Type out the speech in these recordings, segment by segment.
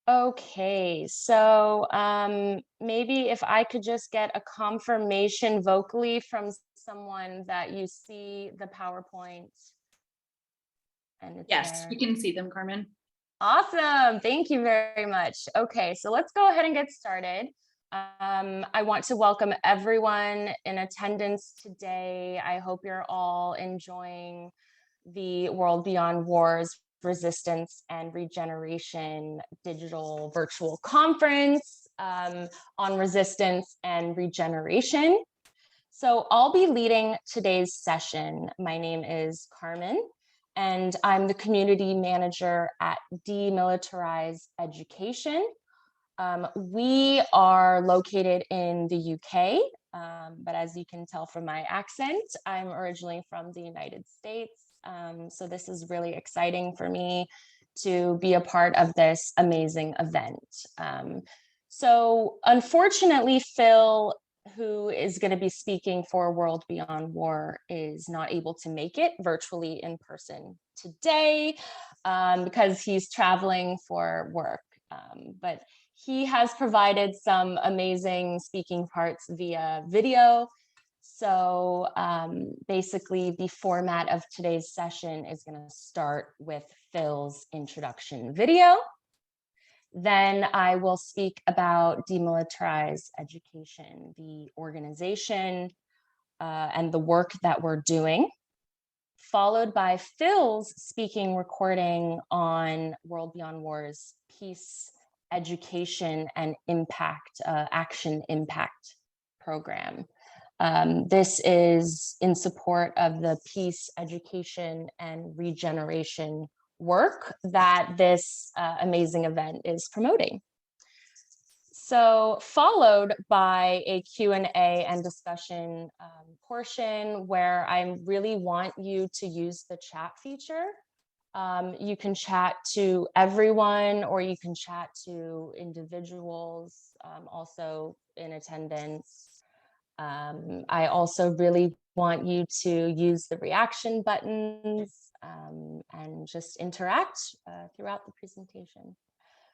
Okay, so maybe if I could just get a confirmation vocally from someone that you see the PowerPoint and it's Yes, we there. can see them, Carmen. Awesome. Thank you very much. Okay, so let's go ahead and get started. I want to welcome everyone in attendance today. I hope you're all enjoying the World Beyond Wars Resistance and Regeneration digital virtual conference on resistance and regeneration. So I'll be leading today's session. My name is Carmen, and I'm the community manager at Demilitarize Education. We are located in the UK, but as you can tell from my accent, I'm originally from the United States. So this is really exciting for me to be a part of this amazing event. So unfortunately, Phill, who is going to be speaking for World Beyond War, is not able to make it virtually in person today because he's traveling for work. But he has provided some amazing speaking parts via video. So basically, the format of today's session is going to start with Phil's introduction video. Then I will speak about Demilitarized Education, the organization and the work that we're doing, followed by Phil's speaking recording on World Beyond War's Peace, Education, and Impact, Action Impact program. This is in support of the peace, education, and regeneration work that this amazing event is promoting. So followed by a Q&A and discussion portion where I really want you to use the chat feature. You can chat to everyone or you can chat to individuals also in attendance. I also really want you to use the reaction buttons and just interact throughout the presentation.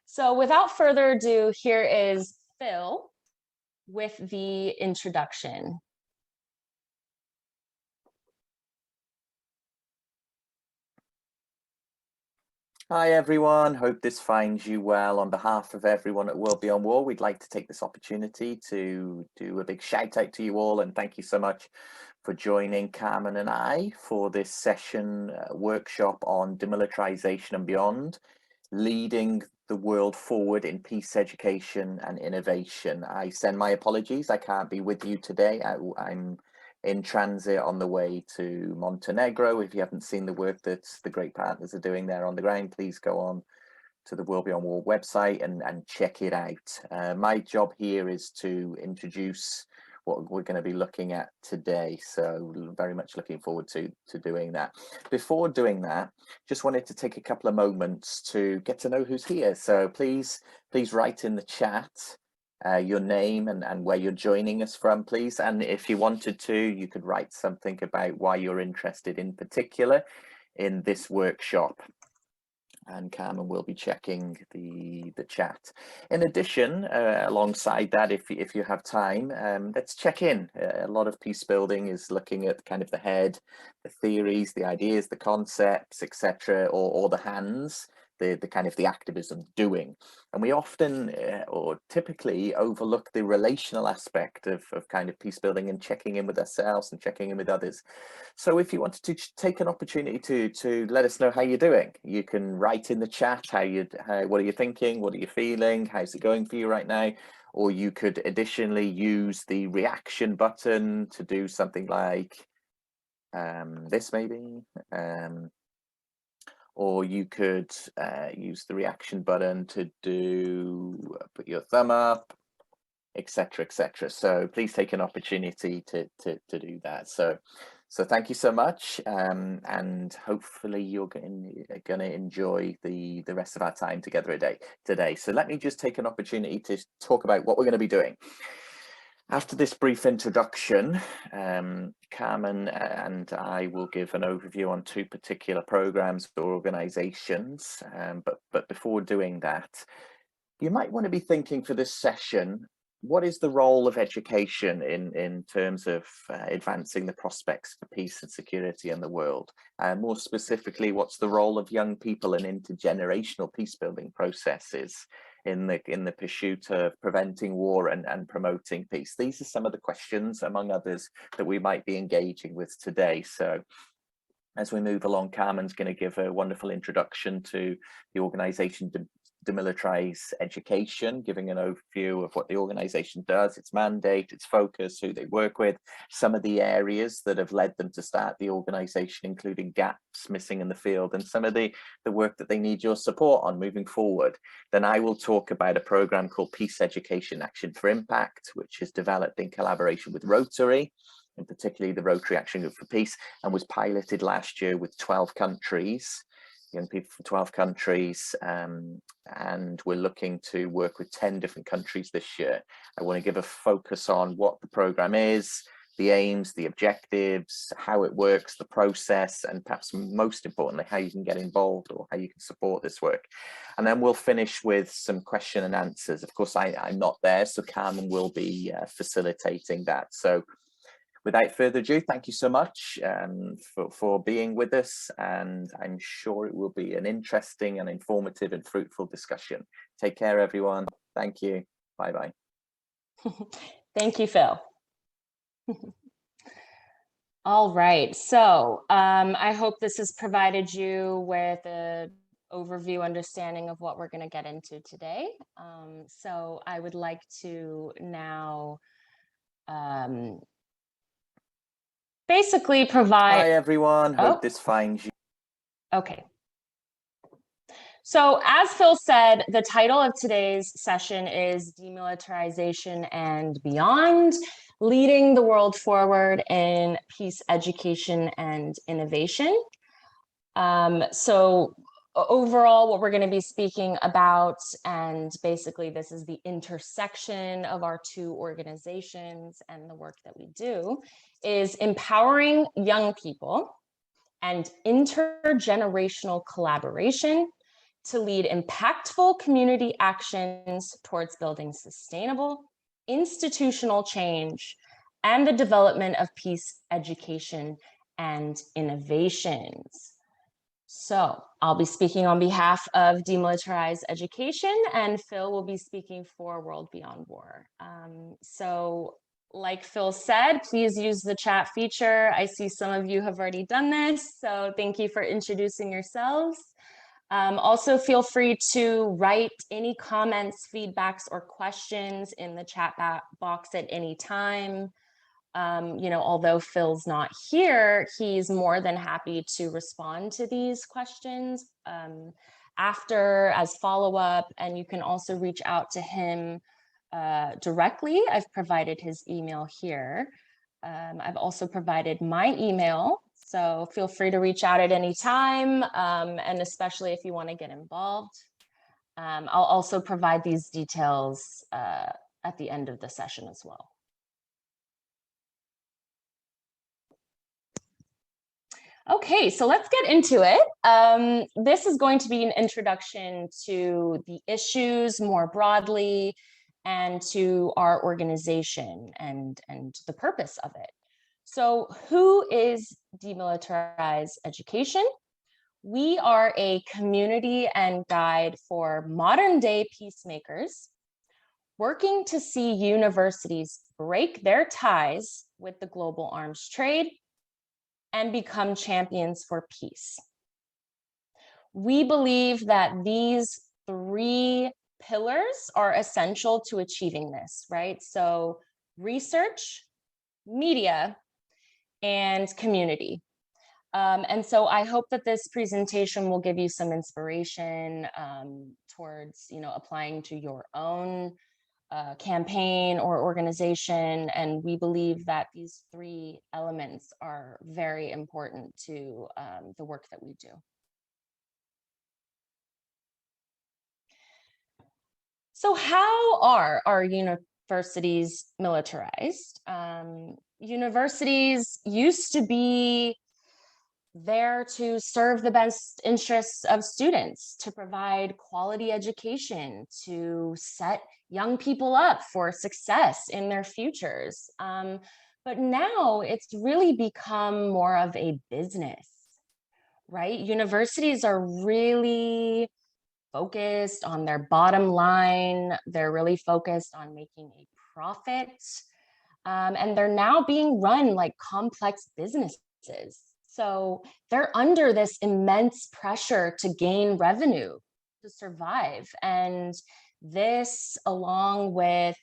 So without further ado, here is Phill with the introduction. Hi everyone, hope this finds you well. On behalf of everyone at World Beyond War, we'd like to take this opportunity to do a big shout out to you all and thank you so much for joining Carmen and I for this session workshop on demilitarization and beyond, leading the world forward in peace, education and innovation. I send my apologies, I can't be with you today. I'm in transit on the way to Montenegro. If you haven't seen the work that the great partners are doing there on the ground, please go on to the World Beyond War website and check it out. My job here is to introduce what we're going to be looking at today, so very much looking forward to doing that. Before doing that, just wanted to take a couple of moments to get to know who's here. So please write in the chat your name and where you're joining us from, please. And if you wanted to, you could write something about why you're interested in particular in this workshop. And Carmen will be checking the chat. In addition, alongside that, if you have time, let's check in. A lot of peace building is looking at kind of the head, the theories, the ideas, the concepts, etc., or the hands, the kind of the activism doing. And we often or typically overlook the relational aspect of kind of peace building and checking in with ourselves and checking in with others. So if you wanted to take an opportunity to let us know how you're doing, you can write in the chat what are you thinking, what are you feeling, how's it going for you right now? Or you could additionally use the reaction button to do something like this maybe. Or you could use the reaction button to put your thumb up, etc., etc. So please take an opportunity to do that. So thank you so much, and hopefully you're going to enjoy the rest of our time together today. So let me just take an opportunity to talk about what we're going to be doing. After this brief introduction, Carmen and I will give an overview on two particular programs or organizations. But before doing that, You might want to be thinking for this session, what is the role of education in terms of advancing the prospects for peace and security in the world? More specifically, what's the role of young people in intergenerational peace building processes in the pursuit of preventing war and promoting peace? These are some of the questions, among others, that we might be engaging with today. So as we move along, Carmen's going to give a wonderful introduction to the organization Demilitarize Education, giving an overview of what the organization does, its mandate, its focus, who they work with, some of the areas that have led them to start the organization, including gaps missing in the field, and some of the work that they need your support on moving forward. Then I will talk about a program called Peace Education Action for Impact, which is developed in collaboration with Rotary, and particularly the Rotary Action Group for Peace, and was piloted last year with 12 countries, young people from 12 countries, and we're looking to work with 10 different countries this year. I want to give a focus on what the program is, the aims, the objectives, how it works, the process, and perhaps most importantly, how you can get involved or how you can support this work. And then we'll finish with some question and answers. Of course, I'm not there, so Carmen will be facilitating that. So without further ado, thank you so much for being with us, and I'm sure it will be an interesting and informative and fruitful discussion. Take care, everyone. Thank you. Bye-bye. Thank you, Phill. All right, so I hope this has provided you with an overview understanding of what we're going to get into today. So I would like to now basically provide... Hi, everyone. Hope this finds you. Okay. So as Phill said, the title of today's session is Demilitarization and Beyond, Leading the World Forward in Peace, Education, and Innovation. So overall, what we're going to be speaking about, and basically this is the intersection of our two organizations and the work that we do, is empowering young people and intergenerational collaboration to lead impactful community actions towards building sustainable institutional change and the development of peace, education, and innovations. So I'll be speaking on behalf of Demilitarized Education, and Phill will be speaking for World Beyond War. So like Phill said, please use the chat feature. I see some of you have already done this, so thank you for introducing yourselves. Also, feel free to write any comments, feedbacks, or questions in the chat box at any time. Although Phil's not here, he's more than happy to respond to these questions after as follow-up, and you can also reach out to him directly. I've provided his email here. I've also provided my email, so feel free to reach out at any time, and especially if you want to get involved. I'll also provide these details at the end of the session as well. Okay, so let's get into it. This is going to be an introduction to the issues more broadly and to our organization and the purpose of it. So who is Demilitarized Education? We are a community and guide for modern day peacemakers working to see universities break their ties with the global arms trade and become champions for peace. We believe that these three pillars are essential to achieving this, right? So research, media, and community. And so I hope that this presentation will give you some inspiration towards, applying to your own campaign or organization. And we believe that these three elements are very important to the work that we do. So how are our universities militarized? Universities used to be there to serve the best interests of students, to provide quality education, to set young people up for success in their futures. But now it's really become more of a business, right? Universities are really focused on their bottom line. They're really focused on making a profit. And they're now being run like complex businesses. So they're under this immense pressure to gain revenue, to survive. And this, along with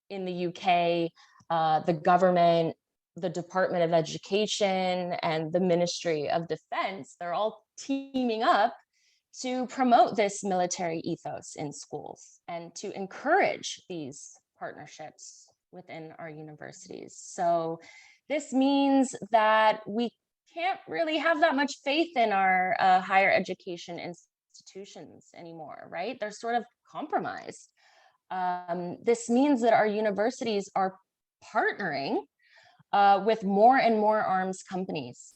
in the UK, the government, the Department of Education, and the Ministry of Defense, they're all teaming up to promote this military ethos in schools and to encourage these partnerships within our universities. So this means that we can't really have that much faith in our higher education institutions anymore, right? They're sort of compromised. This means that our universities are partnering with more and more arms companies.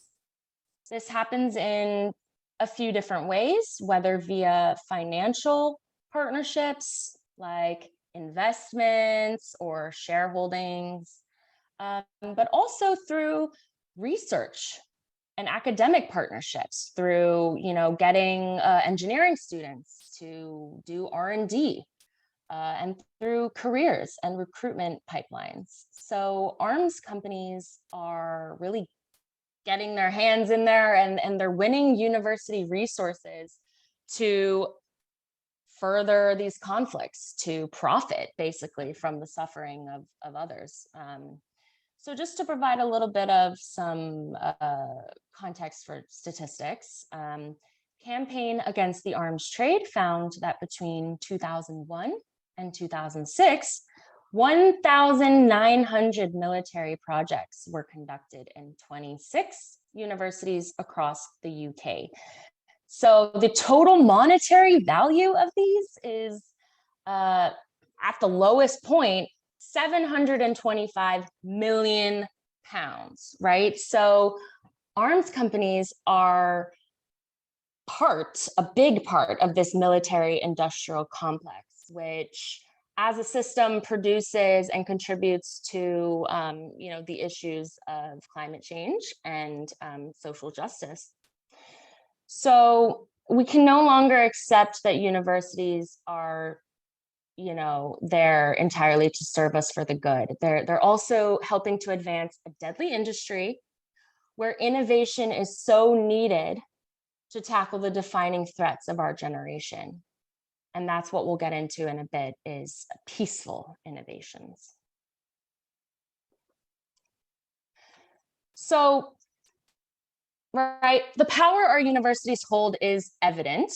This happens in a few different ways, whether via financial partnerships like investments or shareholdings, but also through research and academic partnerships, through getting engineering students to do R&D, and through careers and recruitment pipelines. So arms companies are really getting their hands in there, and they're winning university resources to further these conflicts, to profit basically from the suffering of others. So just to provide a little bit of some context for statistics, Campaign Against the Arms Trade found that between 2001 and 2006, 1,900 military projects were conducted in 26 universities across the UK. So the total monetary value of these is, at the lowest point, 725 million pounds, right? So arms companies are a big part of this military industrial complex, which as a system produces and contributes to the issues of climate change and social justice. So we can no longer accept that universities are there entirely to serve us for the good. They're also helping to advance a deadly industry where innovation is so needed to tackle the defining threats of our generation. And that's what we'll get into in a bit, is peaceful innovations. So, right, the power our universities hold is evident.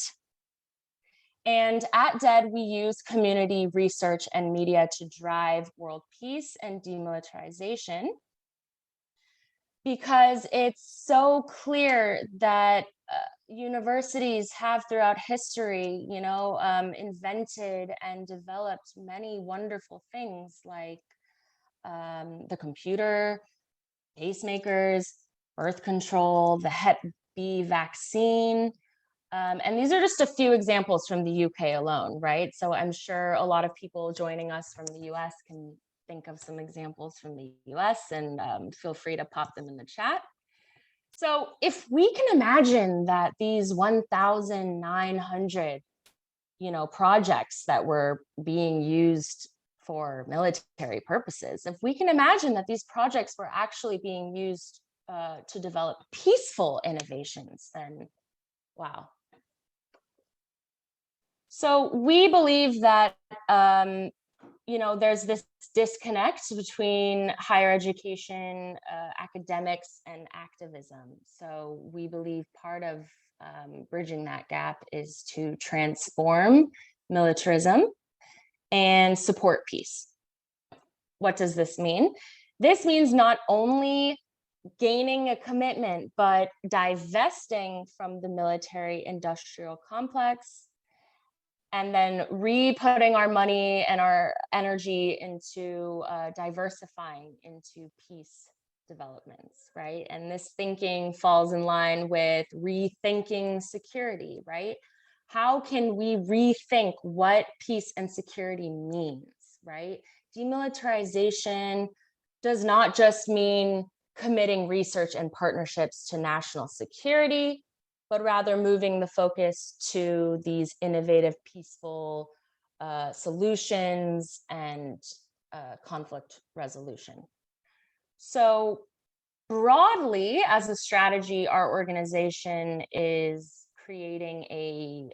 And at DED, we use community research and media to drive world peace and demilitarization, because it's so clear that universities have throughout history, invented and developed many wonderful things like the computer, pacemakers, birth control, the Hep B vaccine. And these are just a few examples from the UK alone, right? So I'm sure a lot of people joining us from the US can think of some examples from the US, and feel free to pop them in the chat. So if we can imagine that these 1,900, projects that were being used for military purposes, if we can imagine that these projects were actually being used to develop peaceful innovations, then wow. So we believe that there's this disconnect between higher education, academics, and activism. So we believe part of bridging that gap is to transform militarism and support peace. What does this mean? This means not only gaining a commitment, but divesting from the military industrial complex, and then re-putting our money and our energy into diversifying into peace developments, right? And this thinking falls in line with rethinking security, right? How can we rethink what peace and security means, right? Demilitarization does not just mean committing research and partnerships to national security, but rather moving the focus to these innovative, peaceful solutions and conflict resolution. So broadly, as a strategy, our organization is creating a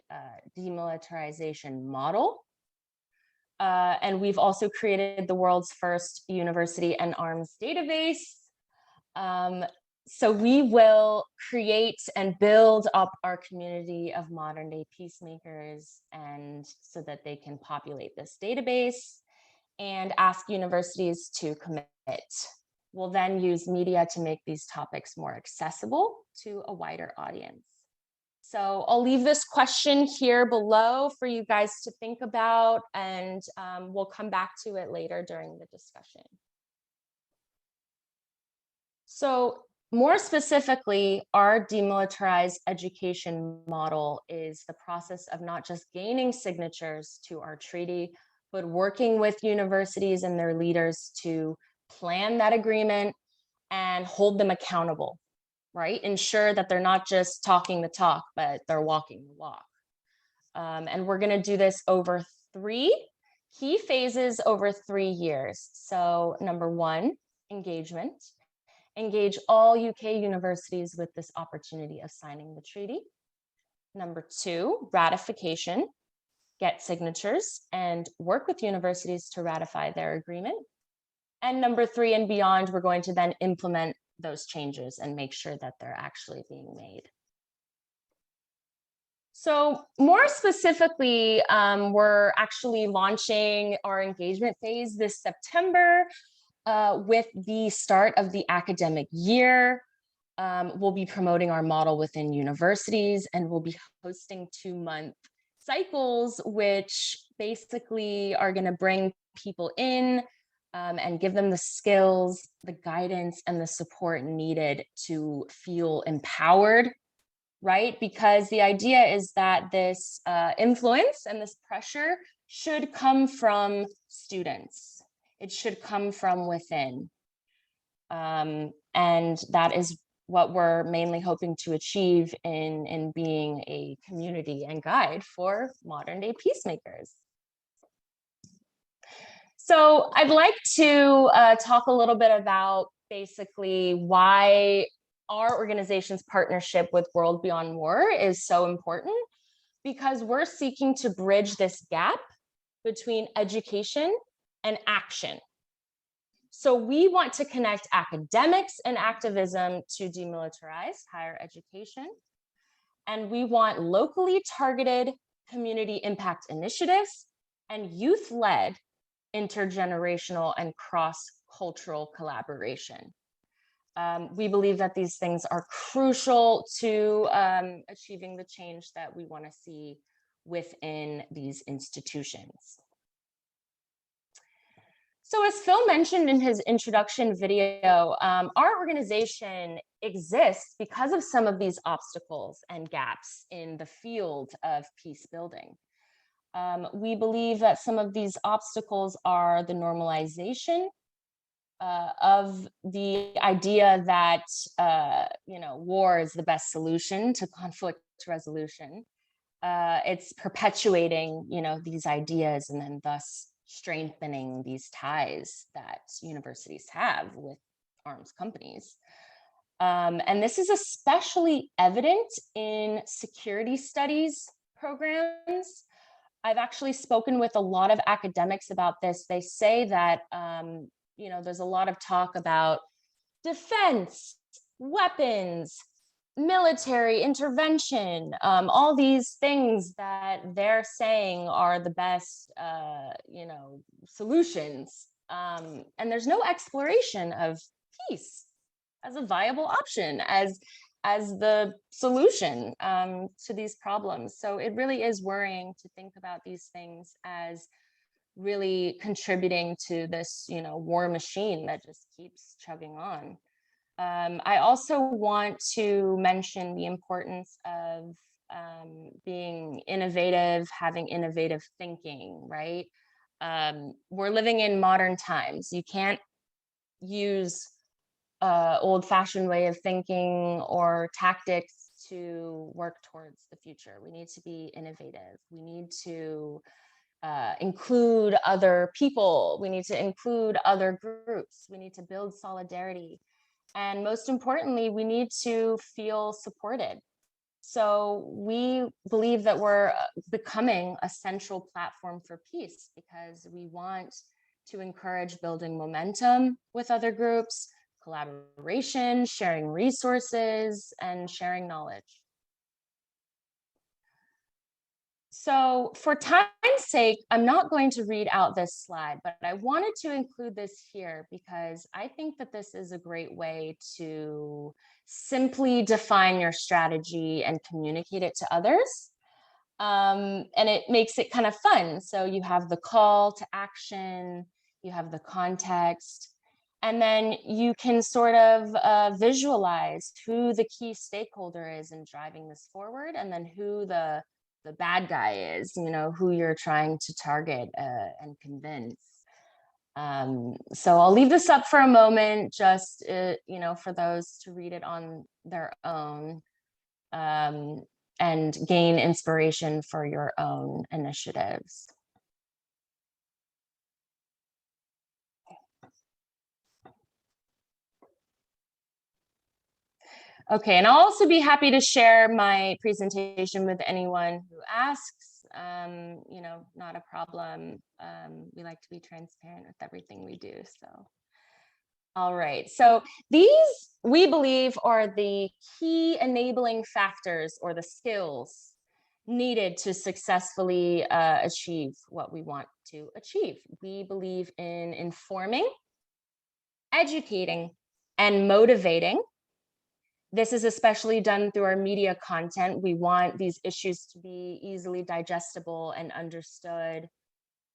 demilitarization model. And we've also created the world's first university and arms database. So we will create and build up our community of modern day peacemakers, and so that they can populate this database and ask universities to commit. We'll then use media to make these topics more accessible to a wider audience. So I'll leave this question here below for you guys to think about, and we'll come back to it later during the discussion. So more specifically, our demilitarized education model is the process of not just gaining signatures to our treaty, but working with universities and their leaders to plan that agreement and hold them accountable, right? Ensure that they're not just talking the talk, but they're walking the walk. And we're going to do this over 3 key phases over 3 years. So number 1, engagement. Engage all UK universities with this opportunity of signing the treaty. Number 2, ratification. Get signatures and work with universities to ratify their agreement. And number 3 and beyond, we're going to then implement those changes and make sure that they're actually being made. So more specifically, we're actually launching our engagement phase this September with the start of the academic year. We'll be promoting our model within universities, and we'll be hosting 2-month cycles, which basically are going to bring people in and give them the skills, the guidance, and the support needed to feel empowered, right? Because the idea is that this influence and this pressure should come from students. It should come from within. And that is what we're mainly hoping to achieve in being a community and guide for modern day peacemakers. So I'd like to talk a little bit about basically why our organization's partnership with World Beyond War is so important, because we're seeking to bridge this gap between education and action. So we want to connect academics and activism to demilitarize higher education. And we want locally targeted community impact initiatives and youth-led intergenerational and cross-cultural collaboration. We believe that these things are crucial to achieving the change that we want to see within these institutions. So as Phill mentioned in his introduction video, our organization exists because of some of these obstacles and gaps in the field of peace building. We believe that some of these obstacles are the normalization of the idea that war is the best solution to conflict resolution. It's perpetuating these ideas, and then thus strengthening these ties that universities have with arms companies. And this is especially evident in security studies programs. I've actually spoken with a lot of academics about this. They say that there's a lot of talk about defense, weapons, military intervention, all these things that they're saying are the best, solutions. And there's no exploration of peace as a viable option, as the solution to these problems. So it really is worrying to think about these things as really contributing to this, war machine that just keeps chugging on. I also want to mention the importance of being innovative, having innovative thinking, right? We're living in modern times. You can't use old-fashioned way of thinking or tactics to work towards the future. We need to be innovative. We need to include other people. We need to include other groups. We need to build solidarity. And most importantly, we need to feel supported. So we believe that we're becoming a central platform for peace because we want to encourage building momentum with other groups, collaboration, sharing resources, and sharing knowledge. So for time's sake, I'm not going to read out this slide, but I wanted to include this here because I think that this is a great way to simply define your strategy and communicate it to others. And it makes it kind of fun. So you have the call to action, you have the context, and then you can sort of visualize who the key stakeholder is in driving this forward, and then who the bad guy is, you know, who you're trying to target and convince. So I'll leave this up for a moment, just, you know, for those to read it on their own and gain inspiration for your own initiatives. Okay, and I'll also be happy to share my presentation with anyone who asks. You know, not a problem. We like to be transparent with everything we do, so. All right, so these, we believe, are the key enabling factors or the skills needed to successfully achieve what we want to achieve. We believe in informing, educating, and motivating. This is especially done through our media content. We want these issues to be easily digestible and understood,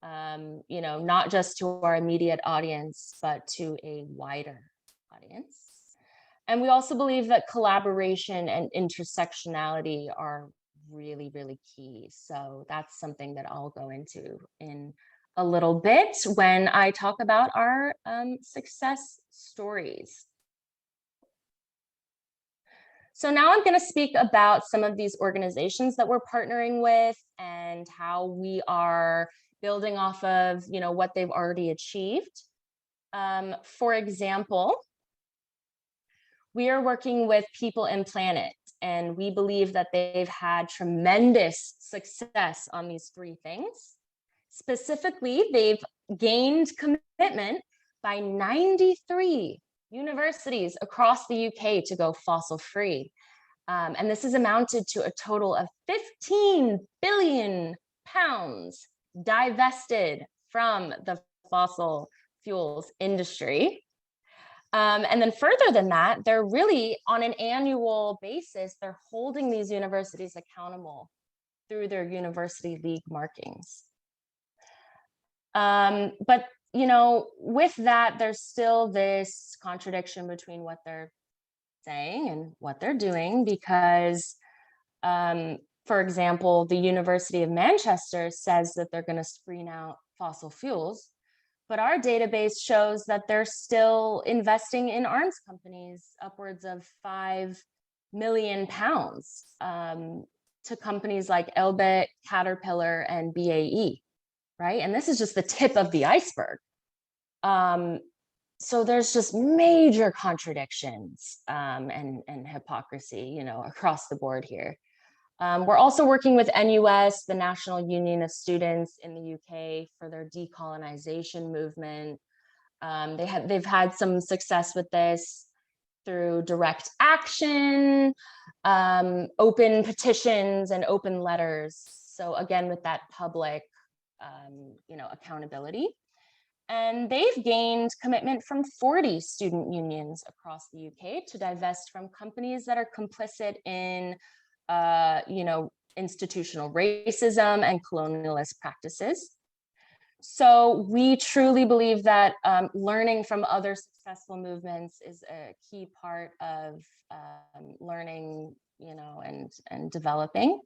you know, not just to our immediate audience, but to a wider audience. And we also believe that collaboration and intersectionality are really, really key. So that's something that I'll go into in a little bit when I talk about our success stories. So now I'm going to speak about some of these organizations that we're partnering with and how we are building off of, you know, what they've already achieved. For example, we are working with People and Planet, and we believe that they've had tremendous success on these three things. Specifically, they've gained commitment by 93 universities across the UK to go fossil free. And this has amounted to a total of 15 billion pounds divested from the fossil fuels industry. And then further than that, they're really on an annual basis, they're holding these universities accountable through their university league markings. But, you know, with that, there's still this contradiction between what they're saying and what they're doing, because, for example, the University of Manchester says that they're going to screen out fossil fuels, but our database shows that they're still investing in arms companies upwards of £5 million to companies like Elbit, Caterpillar, and BAE, right? And this is just the tip of the iceberg. So there's just major contradictions and hypocrisy, you know, across the board here. We're also working with NUS, the National Union of Students in the UK, for their decolonization movement. They've had some success with this through direct action, open petitions, and open letters. So again, with that public, you know, accountability. And they've gained commitment from 40 student unions across the UK to divest from companies that are complicit in, you know, institutional racism and colonialist practices. So we truly believe that learning from other successful movements is a key part of learning, you know, and developing.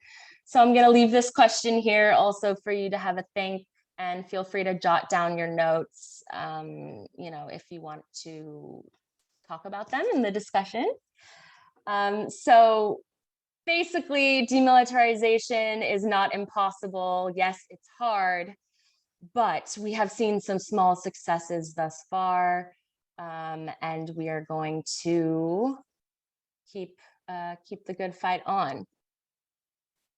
So I'm going to leave this question here also for you to have a think, and feel free to jot down your notes, you know, if you want to talk about them in the discussion. So basically, demilitarization is not impossible. Yes, it's hard, but we have seen some small successes thus far, and we are going to keep the good fight on.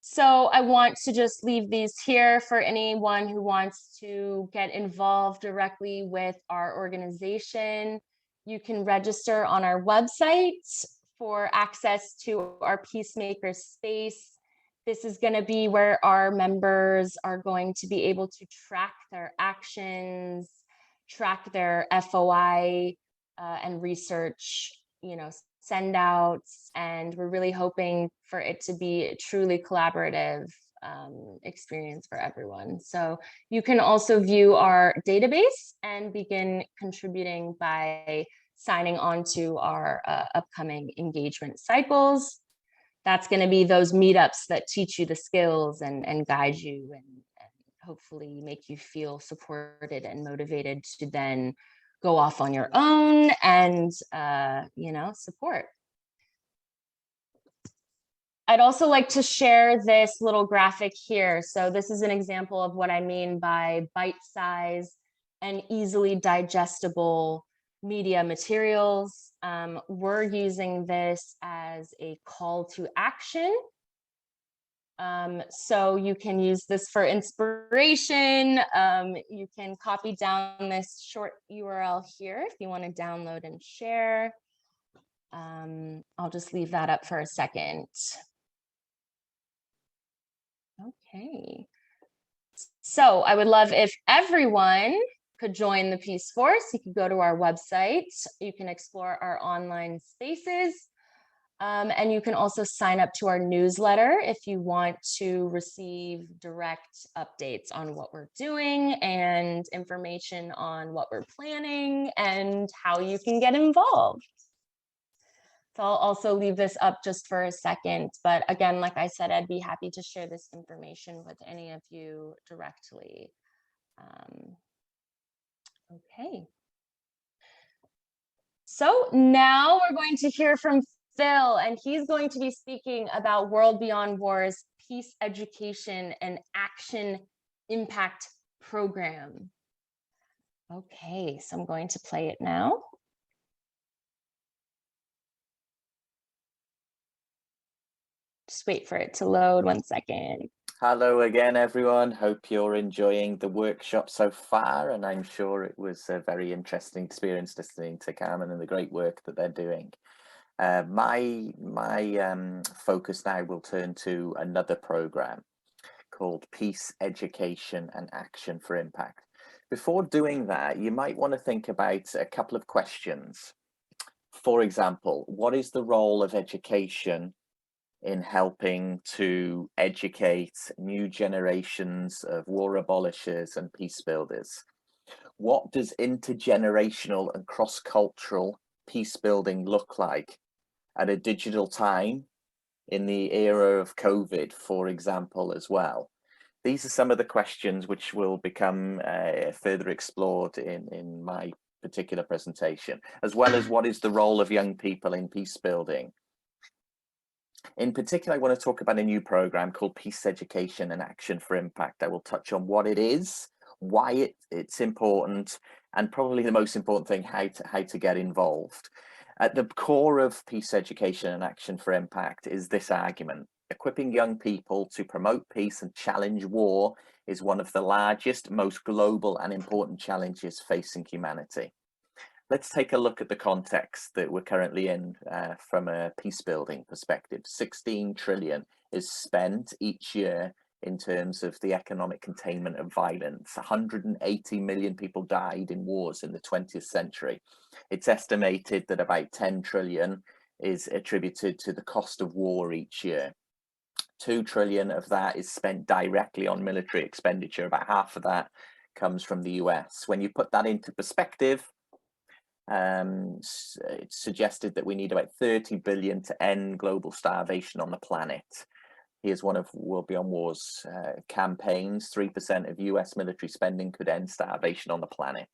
So I want to just leave these here for anyone who wants to get involved directly with our organization. You can register on our website for access to our Peacemaker space. This is going to be where our members are going to be able to track their actions, track their FOI, and research, you know, send outs, and we're really hoping for it to be a truly collaborative experience for everyone. So you can also view our database and begin contributing by signing on to our upcoming engagement cycles. That's going to be those meetups that teach you the skills and guide you and hopefully make you feel supported and motivated to then go off on your own and, you know, support. I'd also like to share this little graphic here. So this is an example of what I mean by bite-sized and easily digestible media materials. We're using this as a call to action. So you can use this for inspiration. You can copy down this short URL here if you want to download and share. I'll just leave that up for a second. Okay. So I would love if everyone could join the Peace Force. You could go to our website. You can explore our online spaces. And you can also sign up to our newsletter if you want to receive direct updates on what we're doing and information on what we're planning and how you can get involved. So I'll also leave this up just for a second. But again, like I said, I'd be happy to share this information with any of you directly. Okay. So now we're going to hear from Phill, and he's going to be speaking about World Beyond War's Peace Education and Action Impact Program. Okay, so I'm going to play it now. Just wait for it to load 1 second. Hello again, everyone. Hope you're enjoying the workshop so far, and I'm sure it was a very interesting experience listening to Carmen and the great work that they're doing. My focus now will turn to another program called Peace Education and Action for Impact. Before doing that, you might want to think about a couple of questions. For example, what is the role of education in helping to educate new generations of war abolishers and peace builders? What does intergenerational and cross-cultural peace building look like at a digital time in the era of COVID, for example, as well? These are some of the questions which will become further explored in my particular presentation, as well as what is the role of young people in peace building. In particular, I want to talk about a new program called Peace Education and Action for Impact. I will touch on what it is, why it's important, and probably the most important thing, how to get involved. At the core of Peace Education and Action for Impact is this argument: equipping young people to promote peace and challenge war is one of the largest, most global and important challenges facing humanity. Let's take a look at the context that we're currently in from a peace building perspective. 16 trillion is spent each year in terms of the economic containment of violence. 180 million people died in wars in the 20th century. It's estimated that about 10 trillion is attributed to the cost of war each year. 2 trillion of that is spent directly on military expenditure. About half of that comes from the US. When you put that into perspective, it's suggested that we need about 30 billion to end global starvation on the planet. Here's one of World Beyond War's campaigns. 3% of US military spending could end starvation on the planet.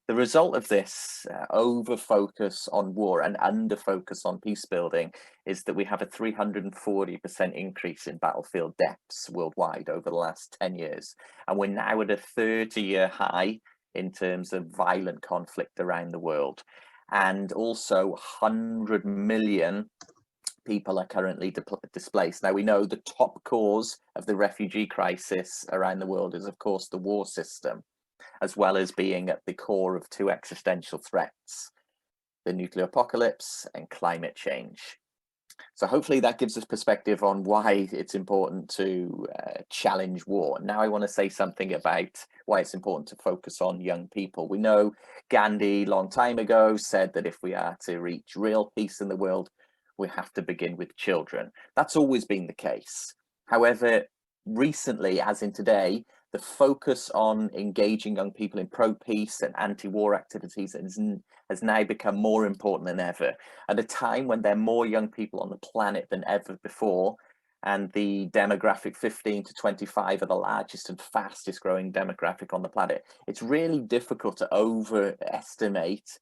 The result of this over-focus on war and under-focus on peace building is that we have a 340% increase in battlefield deaths worldwide over the last 10 years. And we're now at a 30-year high in terms of violent conflict around the world. And also 100 million people are currently displaced. Now, we know the top cause of the refugee crisis around the world is, of course, the war system, as well as being at the core of two existential threats, the nuclear apocalypse and climate change. So hopefully that gives us perspective on why it's important to challenge war. Now I want to say something about why it's important to focus on young people. We know Gandhi, long time ago, said that if we are to reach real peace in the world, we have to begin with children. That's always been the case. However, recently, as in today, the focus on engaging young people in pro-peace and anti-war activities has now become more important than ever. At a time when there are more young people on the planet than ever before, and the demographic 15 to 25 are the largest and fastest growing demographic on the planet, it's really difficult to overestimate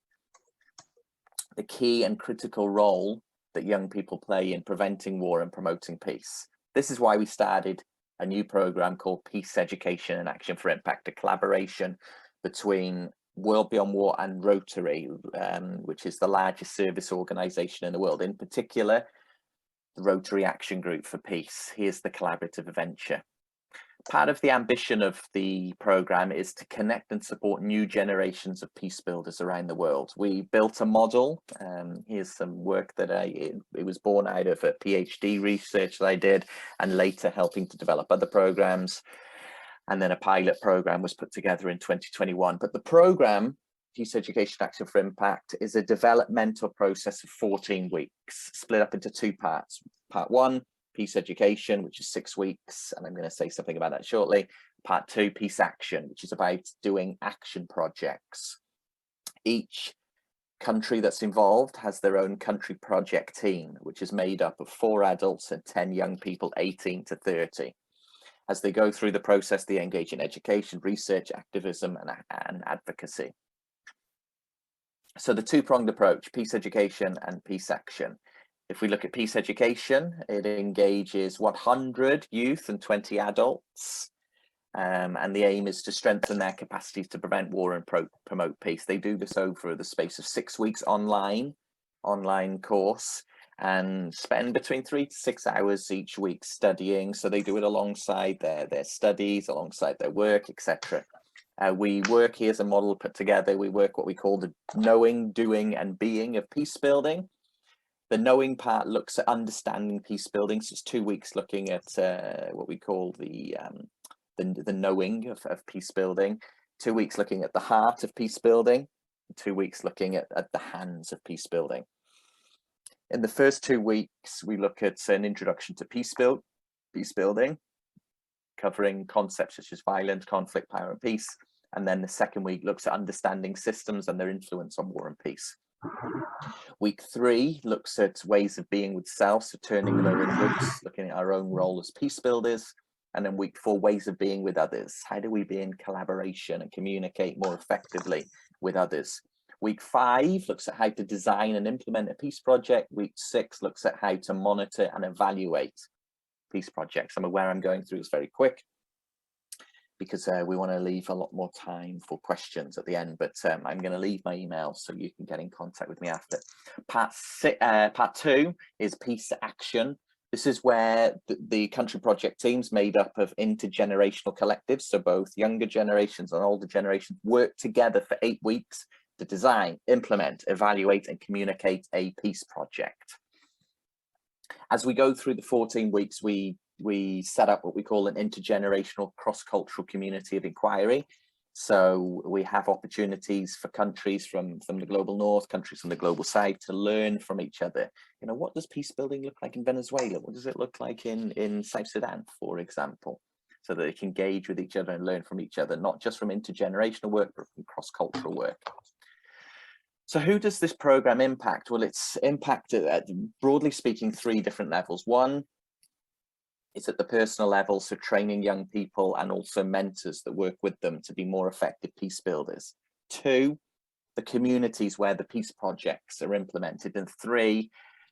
the key and critical role that young people play in preventing war and promoting peace. This is why we started a new program called Peace Education and Action for Impact, a collaboration between World Beyond War and Rotary, which is the largest service organization in the world, in particular, the Rotary Action Group for Peace. Here's the collaborative venture. Part of the ambition of the program is to connect and support new generations of peace builders around the world. We built a model. Here's some work that it was born out of a PhD research that I did, and later helping to develop other programs. And then a pilot program was put together in 2021. But the program, Peace Education Action for Impact, is a developmental process of 14 weeks, split up into two parts. Part one, Peace Education, which is 6 weeks, and I'm going to say something about that shortly. Part two, Peace Action, which is about doing action projects. Each country that's involved has their own country project team, which is made up of 4 adults and 10 young people, 18 to 30. As they go through the process, they engage in education, research, activism, and advocacy. So the two-pronged approach, Peace Education and Peace Action. If we look at Peace Education, it engages 100 youth and 20 adults, and the aim is to strengthen their capacities to prevent war and promote peace. They do this over the space of 6 weeks online course, and spend between 3 to 6 hours each week studying. So they do it alongside their studies, alongside their work, etc. We work, here's a model put together, we work what we call the knowing, doing, and being of peace building. The knowing part looks at understanding peace building. So it's 2 weeks looking at what we call the knowing of peace building, 2 weeks looking at the heart of peace building, 2 weeks looking at the hands of peace building. In the first 2 weeks, we look at an introduction to peace building, covering concepts such as violence, conflict, power, and peace. And then the second week looks at understanding systems and their influence on war and peace. Week 3 looks at ways of being with self, so turning the mirror inwards, looking at our own role as peace builders. And then week 4, ways of being with others. How do we be in collaboration and communicate more effectively with others? Week 5 looks at how to design and implement a peace project. Week 6 looks at how to monitor and evaluate peace projects. I'm aware I'm going through this very quick because we want to leave a lot more time for questions at the end, but I'm going to leave my email so you can get in contact with me after. Part 2 is Peace Action. This is where the country project teams made up of intergenerational collectives, so both younger generations and older generations work together for 8 weeks to design, implement, evaluate, and communicate a peace project. As we go through the 14 weeks, we set up what we call an intergenerational cross-cultural community of inquiry. So we have opportunities for countries from the global north, countries from the global south to learn from each other. You know, what does peace building look like in Venezuela? What does it look like in South Sudan, for example? so that they can engage with each other and learn from each other, not just from intergenerational work, but from cross-cultural work. So who does this program impact? Well, it's impacted at, broadly speaking, 3 different levels. One is at the personal level, so training young people and also mentors that work with them to be more effective peace builders. 2, the communities where the peace projects are implemented. And 3,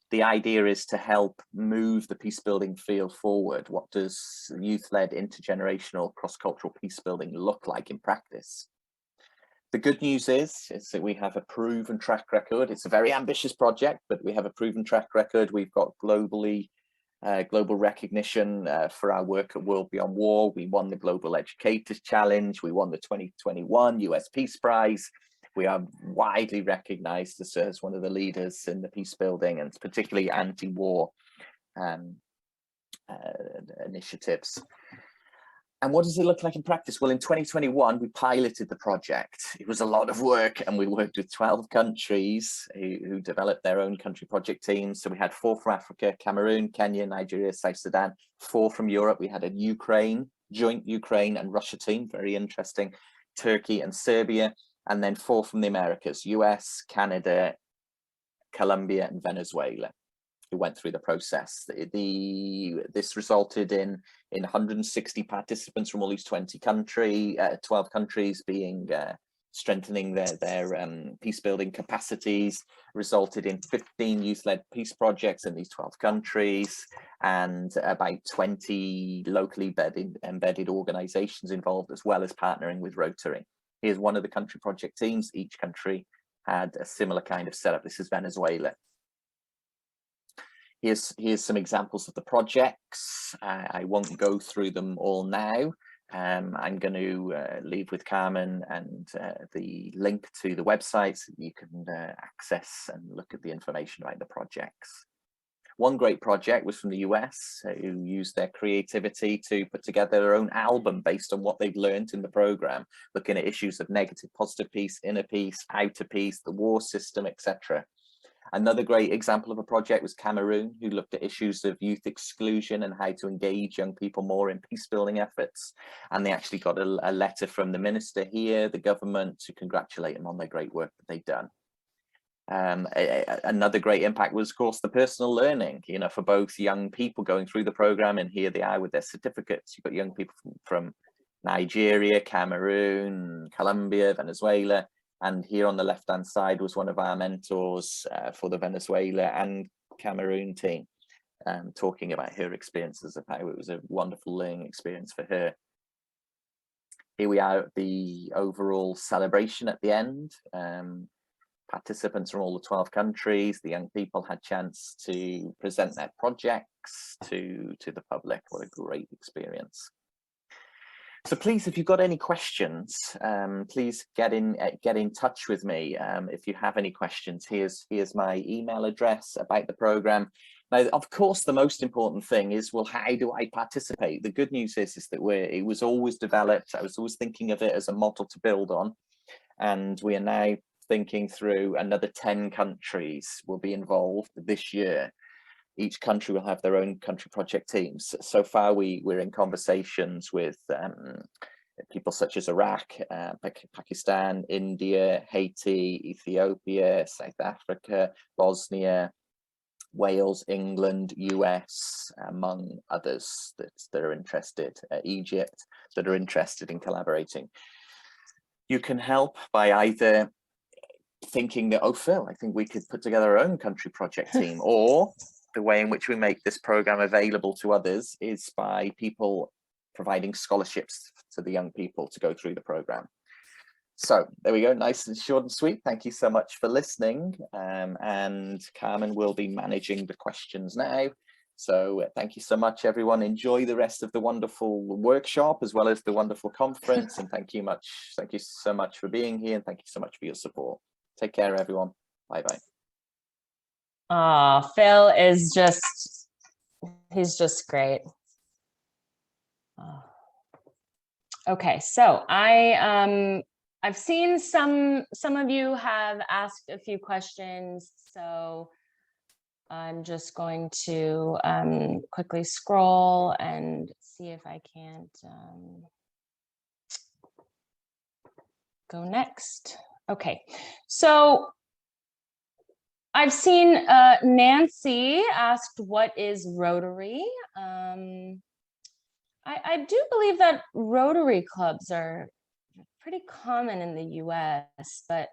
the idea is to help move the peace building field forward. What does youth-led intergenerational cross-cultural peace building look like in practice? The good news is that we have a proven track record. It's a very ambitious project, but we have a proven track record. We've got global recognition for our work at World Beyond War. We won the Global Educators Challenge. We won the 2021 US Peace Prize. We are widely recognized as one of the leaders in the peace building and particularly anti-war initiatives. And what does it look like in practice? Well, in 2021, we piloted the project. It was a lot of work, and we worked with 12 countries who developed their own country project teams. So we had 4 from Africa, Cameroon, Kenya, Nigeria, South Sudan, 4 from Europe. We had a joint Ukraine and Russia team, very interesting, Turkey and Serbia, and then 4 from the Americas, US, Canada, Colombia, and Venezuela, who went through the process. This resulted in 160 participants from all these 12 countries being strengthening their peace building capacities, resulted in 15 youth-led peace projects in these 12 countries, and about 20 locally embedded organizations involved, as well as partnering with Rotary. Here's one of the country project teams. Each country had a similar kind of setup. This is Venezuela. Here's some examples of the projects. I won't go through them all now. I'm going to leave with Carmen and the link to the website so you can access and look at the information about the projects. One great project was from the US, who used their creativity to put together their own album based on what they've learned in the program, looking at issues of negative, positive peace, inner peace, outer peace, the war system, etc. Another great example of a project was Cameroon, who looked at issues of youth exclusion and how to engage young people more in peace building efforts. And they actually got a letter from the minister here, the government, to congratulate them on their great work that they've done. Another great impact was, of course, the personal learning, for both young people going through the program, and here they are with their certificates. You've got young people from Nigeria, Cameroon, Colombia, Venezuela. And here on the left-hand side was one of our mentors for the Venezuela and Cameroon team, talking about her experiences of how it was a wonderful learning experience for her. Here we are at the overall celebration at the end. Participants from all the 12 countries, the young people had chance to present their projects to the public. What a great experience. So please, if you've got any questions, please get in touch with me. If you have any questions, here's my email address about the program. Now, of course, the most important thing is, well, how do I participate? The good news is that it was always developed. I was always thinking of it as a model to build on, and we are now thinking through another 10 countries will be involved this year. Each country will have their own country project teams. So far, we're in conversations with people such as Iraq, Pakistan, India, Haiti, Ethiopia, South Africa, Bosnia, Wales, England, US, among others that are interested, Egypt, that are interested in collaborating. You can help by either thinking that, oh, Phill, I think we could put together our own country project team, or the way in which we make this program available to others is by people providing scholarships to the young people to go through the program. So there we go, nice and short and sweet. Thank you so much for listening. And Carmen will be managing the questions now. So thank you so much, everyone. Enjoy the rest of the wonderful workshop as well as the wonderful conference. And thank you so much for being here. And thank you so much for your support. Take care, everyone. Bye-bye. Phill is he's just great. Okay, so I've seen some of you have asked a few questions, so I'm just going to quickly scroll and see if I can't go next. Okay, so I've seen Nancy asked, what is Rotary? I do believe that Rotary clubs are pretty common in the US, but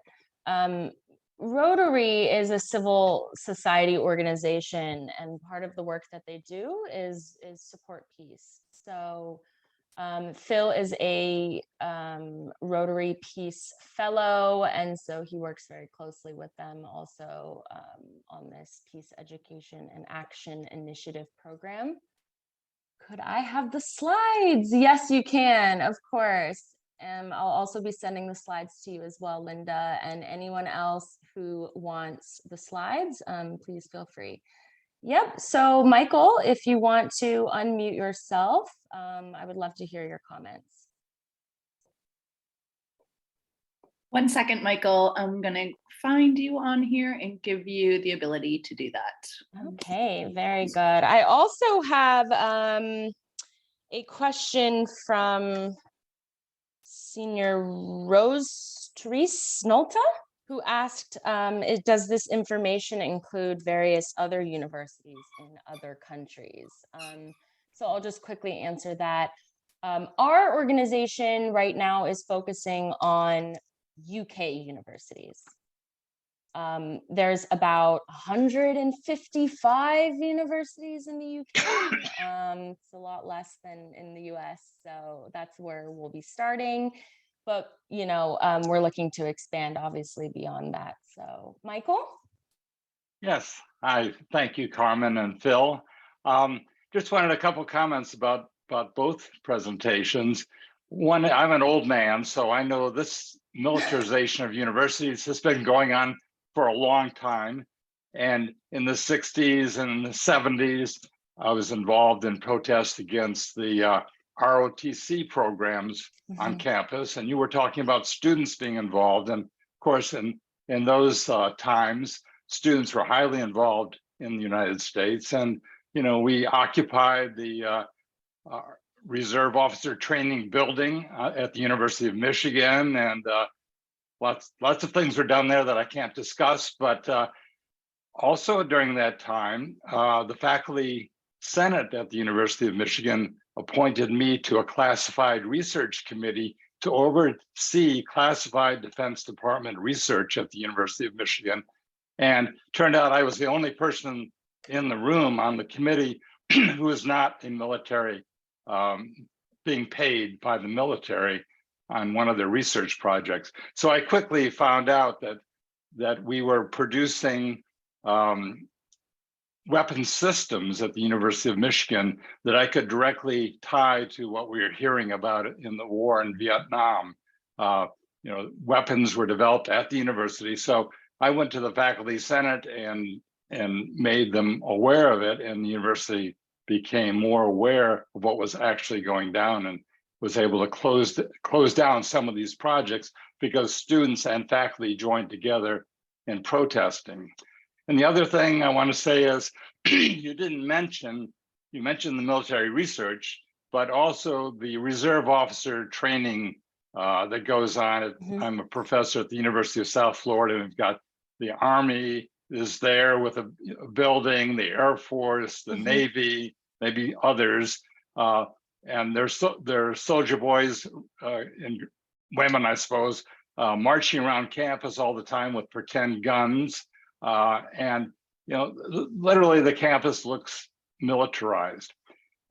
Rotary is a civil society organization, and part of the work that they do is support peace. So Phill is a Rotary Peace Fellow, and so he works very closely with them also on this Peace Education and Action Initiative program. Could I have the slides? Yes, you can, of course. I'll also be sending the slides to you as well, Linda, and anyone else who wants the slides, please feel free. Yep, so Michael, if you want to unmute yourself, I would love to hear your comments. 1 second, Michael. I'm going to find you on here and give you the ability to do that. Okay, very good. I also have a question from Senior Rose Therese Nolta, who asked, does this information include various other universities in other countries? So I'll just quickly answer that. Our organization right now is focusing on UK universities. There's about 155 universities in the UK. It's a lot less than in the US, so that's where we'll be starting. But, you know, we're looking to expand obviously beyond that. So, Michael? Yes, hi, thank you, Carmen and Phill. Just wanted a couple comments about both presentations. One, I'm an old man, so I know this militarization of universities has been going on for a long time. And in the 60s and the 70s, I was involved in protests against the ROTC programs on campus. And you were talking about students being involved. And of course, in those times, students were highly involved in the United States. And, you know, we occupied the Reserve Officer Training Building at the University of Michigan. And lots of things were done there that I can't discuss. But also during that time, the Faculty Senate at the University of Michigan appointed me to a classified research committee to oversee classified Defense Department research at the University of Michigan. And turned out I was the only person in the room on the committee who was not a military, being paid by the military on one of their research projects. So I quickly found out that we were producing weapon systems at the University of Michigan that I could directly tie to what we were hearing about in the war in Vietnam. You know, weapons were developed at the university. So I went to the Faculty Senate and made them aware of it, and the university became more aware of what was actually going down and was able to close down some of these projects because students and faculty joined together in protesting. And the other thing I want to say is, you mentioned the military research, but also the reserve officer training that goes on. I'm a professor at the University of South Florida, and we've got the Army is there with a building, the Air Force, the Navy, maybe others, and there's soldier boys and women, I suppose, marching around campus all the time with pretend guns. And, you know, literally the campus looks militarized.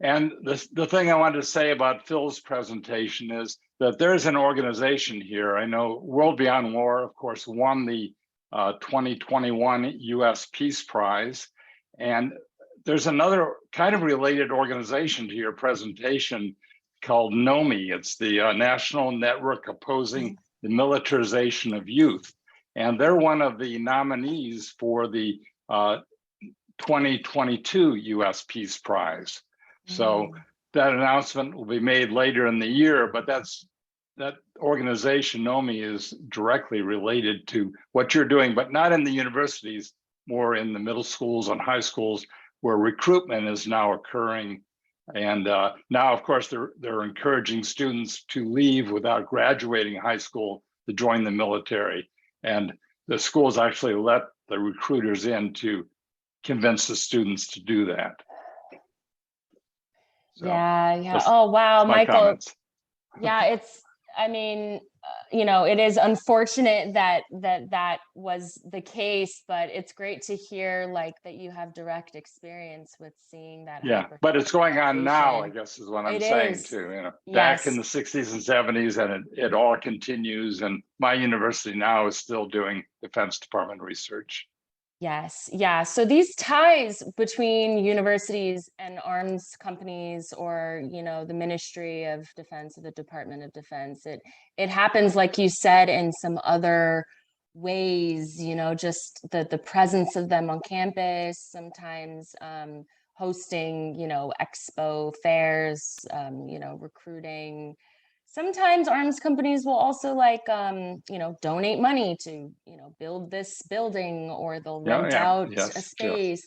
And the thing I wanted to say about Phil's presentation is that there's an organization here. I know World Beyond War, of course, won the 2021 US Peace Prize. And there's another kind of related organization to your presentation called NOMI. It's the National Network Opposing the Militarization of Youth. And they're one of the nominees for the 2022 US Peace Prize. So that announcement will be made later in the year, but that organization, NOMI, is directly related to what you're doing, but not in the universities, more in the middle schools and high schools, where recruitment is now occurring And now, of course, they're encouraging students to leave without graduating high school to join the military. And the schools actually let the recruiters in to convince the students to do that. So yeah. Oh, wow, Michael. Comments. Yeah, I mean, it is unfortunate that was the case, but it's great to hear like that you have direct experience with seeing that. Yeah, but it's going on now, I guess, is what I'm saying too. Back in the 60s and 70s, and it all continues. And my university now is still doing Defense Department research. Yes, yeah. So these ties between universities and arms companies, or the Ministry of Defense or the Department of Defense, it happens, like you said, in some other ways. Just the presence of them on campus, sometimes hosting expo fairs, recruiting. Sometimes arms companies will also donate money to, build this building, or they'll rent out a space.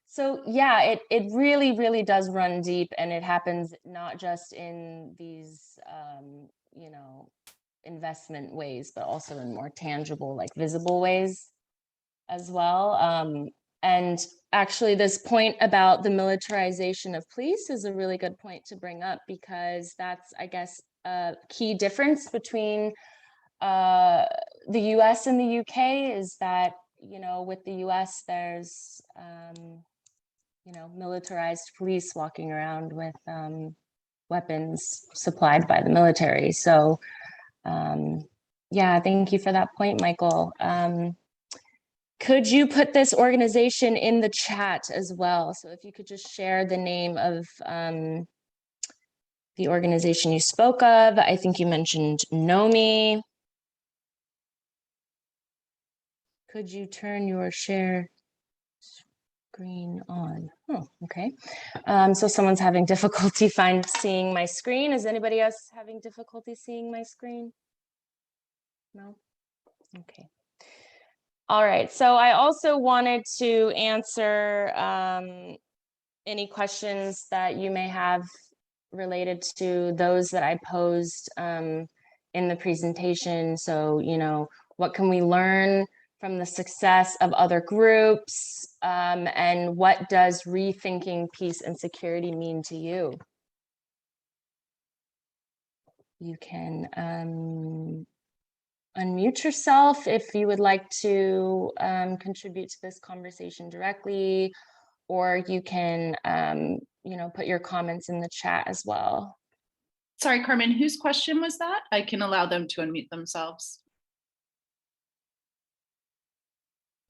So yeah, it really, really does run deep, and it happens not just in these, investment ways, but also in more tangible, like visible ways as well. And actually, this point about the militarization of police is a really good point to bring up, because that's, I guess, a key difference between the US and the UK is that, with the US, there's, militarized police walking around with weapons supplied by the military. So, yeah, thank you for that point, Michael. Could you put this organization in the chat as well? So if you could just share the name of the organization you spoke of. I think you mentioned NOMI. Could you turn your share screen on? Oh, okay. So someone's having difficulty seeing my screen. Is anybody else having difficulty seeing my screen? No? Okay. All right, so I also wanted to answer any questions that you may have related to those that I posed in the presentation. So, what can we learn from the success of other groups? And what does rethinking peace and security mean to you? You can unmute yourself if you would like to contribute to this conversation directly, or you can, put your comments in the chat as well. Sorry, Carmen, whose question was that? I can allow them to unmute themselves.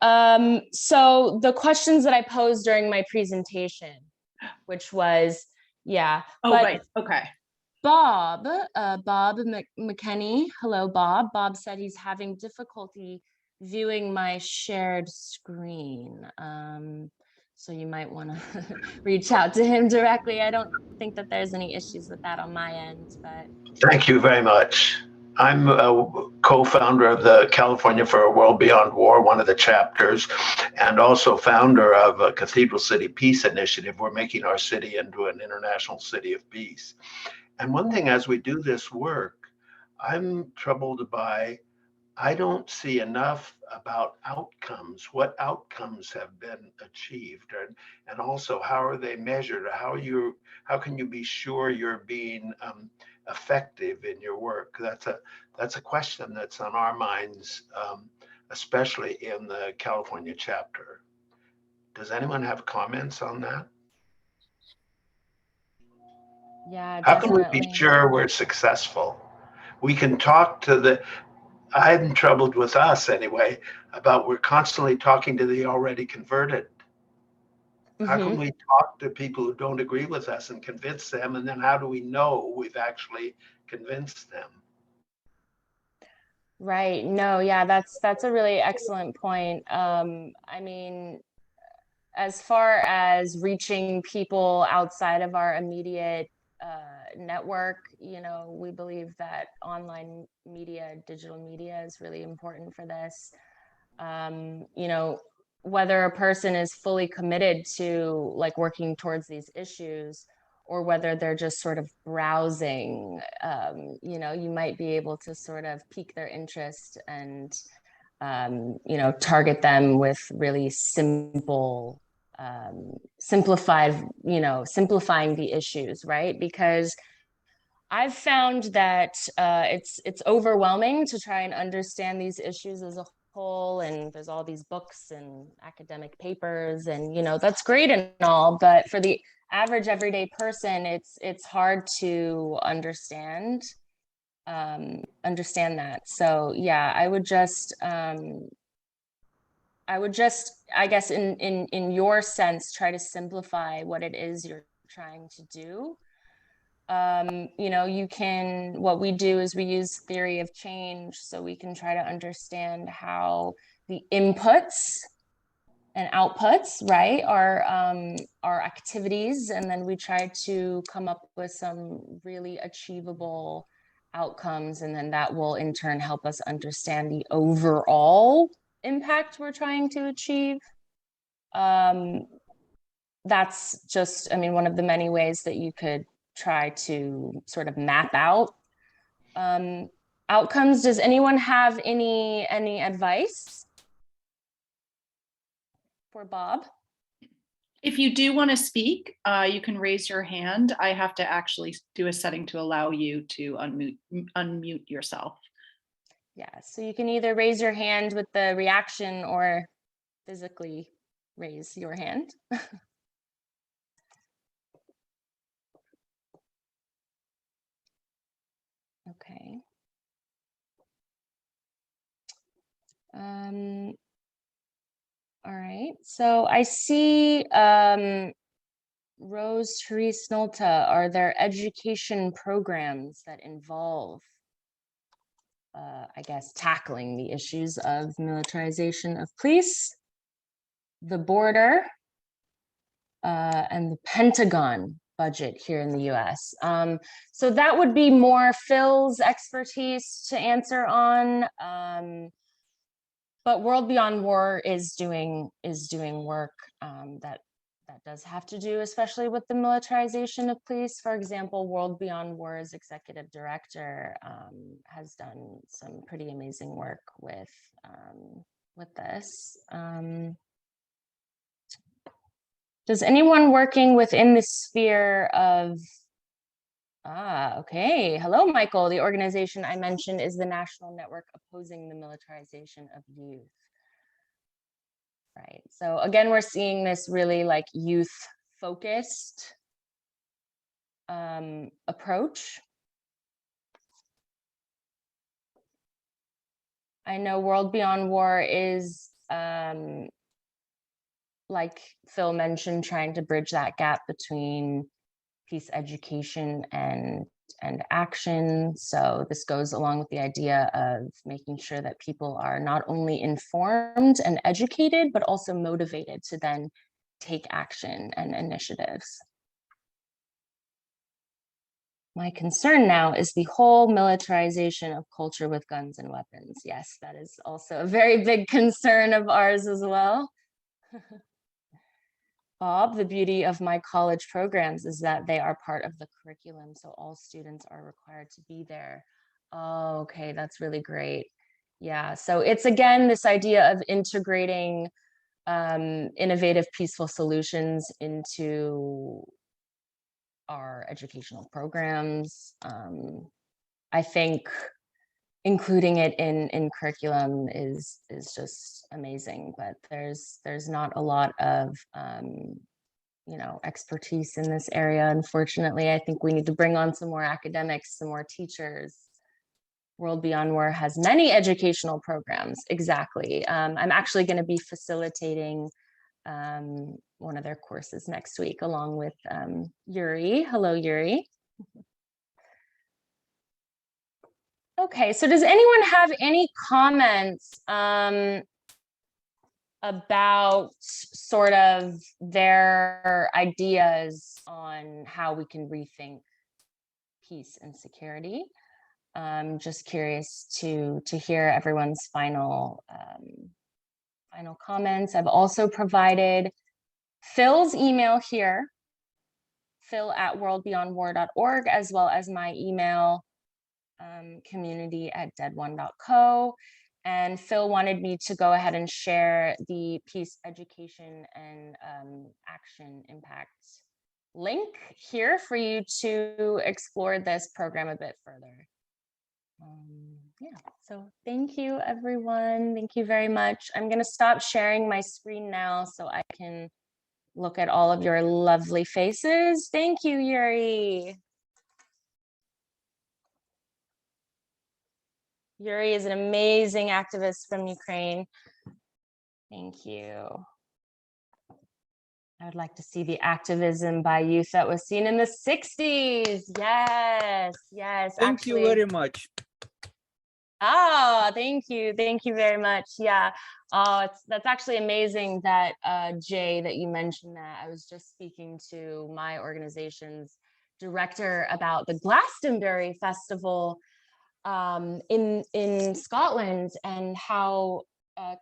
So the questions that I posed during my presentation, which was, yeah. Oh, right, okay. Bob McKinney, hello, Bob. Bob said he's having difficulty viewing my shared screen. So you might want to reach out to him directly. I don't think that there's any issues with that on my end, but. Thank you very much. I'm a co-founder of the California for a World Beyond War, one of the chapters, and also founder of a Cathedral City Peace Initiative. We're making our city into an international city of peace. And one thing, as we do this work, I'm troubled by, I don't see enough about outcomes, what outcomes have been achieved, and also how are they measured? How can you be sure you're being effective in your work? That's a question that's on our minds, especially in the California chapter. Does anyone have comments on that? Yeah, how definitely. can we be sure we're successful? We can talk to I'm troubled with us anyway, about we're constantly talking to the already converted. How can we talk to people who don't agree with us and convince them? And then how do we know we've actually convinced them? Right. No, yeah, that's a really excellent point. I mean, as far as reaching people outside of our immediate network, we believe that online media, digital media is really important for this. Whether a person is fully committed to like working towards these issues, or whether they're just sort of browsing, you know, you might be able to sort of pique their interest and, you know, target them with really simple, simplifying the issues, right? Because I've found that it's overwhelming to try and understand these issues as a whole, and there's all these books and academic papers, and you know that's great and all, but for the average everyday person, it's hard to understand that. So yeah, I would just I guess in your sense try to simplify what it is you're trying to do. You know, what we do is we use theory of change, so we can try to understand how the inputs and outputs, right, are activities, and then we try to come up with some really achievable outcomes, and then that will in turn help us understand the overall impact we're trying to achieve. That's just, I mean, one of the many ways that you could try to sort of map out outcomes. Does anyone have any advice for Bob? If you do want to speak, you can raise your hand. I have to actually do a setting to allow you to unmute yourself. Yeah, so you can either raise your hand with the reaction or physically raise your hand. Okay. All right, so I see Rose Therese Nolta, are there education programs that involve, I guess, tackling the issues of militarization of police, the border, and the Pentagon budget here in the US? So that would be more Phil's expertise to answer on. But World Beyond War is doing work that does have to do, especially with the militarization of police. For example, World Beyond War's executive director has done some pretty amazing work with this. Does anyone working within the sphere of okay. Hello, Michael. The organization I mentioned is the National Network Opposing the Militarization of Youth. Right. So again, we're seeing this really like youth focused approach. I know World Beyond War is, like Phill mentioned, trying to bridge that gap between peace education and action. So this goes along with the idea of making sure that people are not only informed and educated, but also motivated to then take action and initiatives. My concern now is the whole militarization of culture with guns and weapons. Yes, that is also a very big concern of ours as well. Bob, the beauty of my college programs is that they are part of the curriculum, so all students are required to be there. Oh, okay, that's really great. Yeah, so it's again this idea of integrating innovative, peaceful solutions into our educational programs. I think including it in curriculum is just amazing, but there's not a lot of you know, expertise in this area, unfortunately. I think we need to bring on some more academics, some more teachers. World Beyond War has many educational programs. Exactly. I'm actually going to be facilitating one of their courses next week along with Yuri. Hello, Yuri. Okay, so does anyone have any comments about sort of their ideas on how we can rethink peace and security? Just curious to hear everyone's final comments. I've also provided Phil's email here Phill@WorldBeyondWar.org, as well as my email, community@deadone.co. And Phill wanted me to go ahead and share the peace education and action impact link here for you to explore this program a bit further. Yeah, so thank you, everyone. Thank you very much. I'm going to stop sharing my screen now so I can look at all of your lovely faces. Thank you, Yuri. Yuri is an amazing activist from Ukraine. Thank you. I would like to see the activism by youth that was seen in the 60s. Yes, yes. Thank you very much. Oh, thank you. Thank you very much. Yeah. Oh, that's actually amazing that Jay, that you mentioned that. I was just speaking to my organization's director about the Glastonbury Festival in Scotland, and how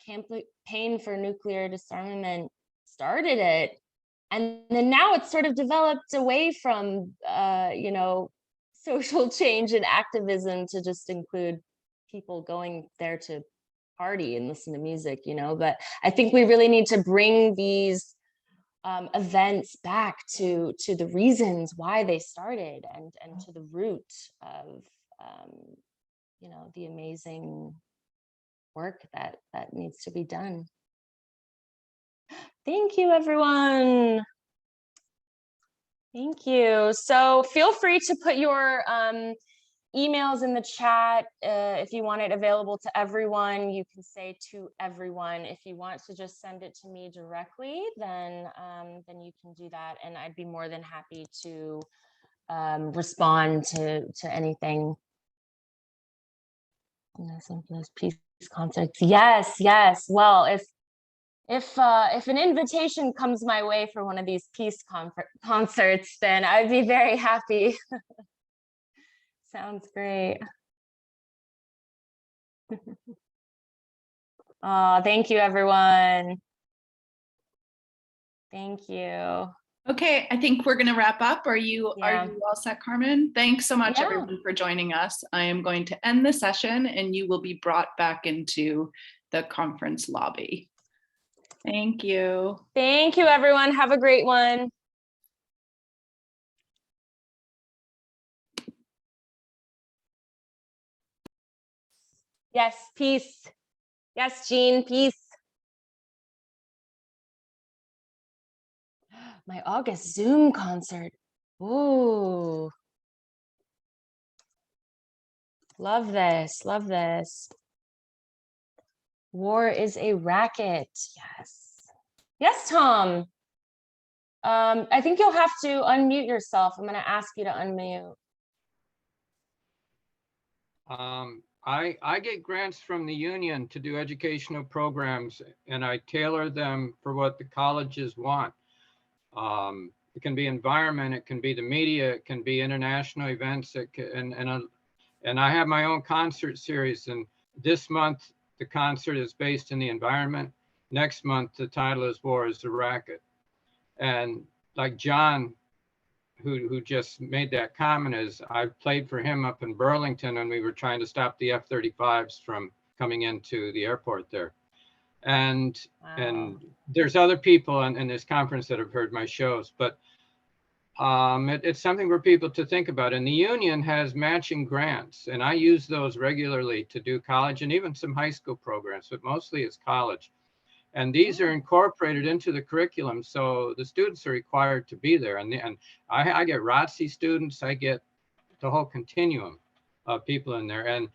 Campaign for Nuclear Disarmament started it. And then now it's sort of developed away from, you know, social change and activism to just include people going there to party and listen to music, you know. But I think we really need to bring these events back to the reasons why they started, and to the root of, you know, the amazing work that needs to be done. Thank you, everyone. Thank you. So feel free to put your emails in the chat. If you want it available to everyone, you can say to everyone. If you want to just send it to me directly, then you can do that, and I'd be more than happy to respond to anything. Some of those peace concerts. Yes, yes. Well, if an invitation comes my way for one of these peace concerts, then I'd be very happy. Sounds great. Oh, thank you, everyone. Thank you. Okay, I think we're going to wrap up. Are you all set, Carmen? Thanks so much, everyone, for joining us. I am going to end the session, and you will be brought back into the conference lobby. Thank you. Thank you, everyone. Have a great one. Yes, peace. Yes, Jean, peace. My August Zoom concert. Ooh. Love this. Love this. War is a racket. Yes. Yes, Tom. I think you'll have to unmute yourself. I'm going to ask you to unmute. I get grants from the union to do educational programs, and I tailor them for what the colleges want. It can be environment, it can be the media, it can be international events, and I have my own concert series. And this month the concert is based in the environment. Next month the title is War is a Racket. And like John, who just made that comment, is I played for him up in Burlington when we were trying to stop the F-35s from coming into the airport there. And Wow. And there's other people in this conference that have heard my shows, but it's something for people to think about. And the union has matching grants, and I use those regularly to do college and even some high school programs, but mostly it's college. And these are incorporated into the curriculum, so the students are required to be there. And I get ROTC students, I get the whole continuum of people in there. And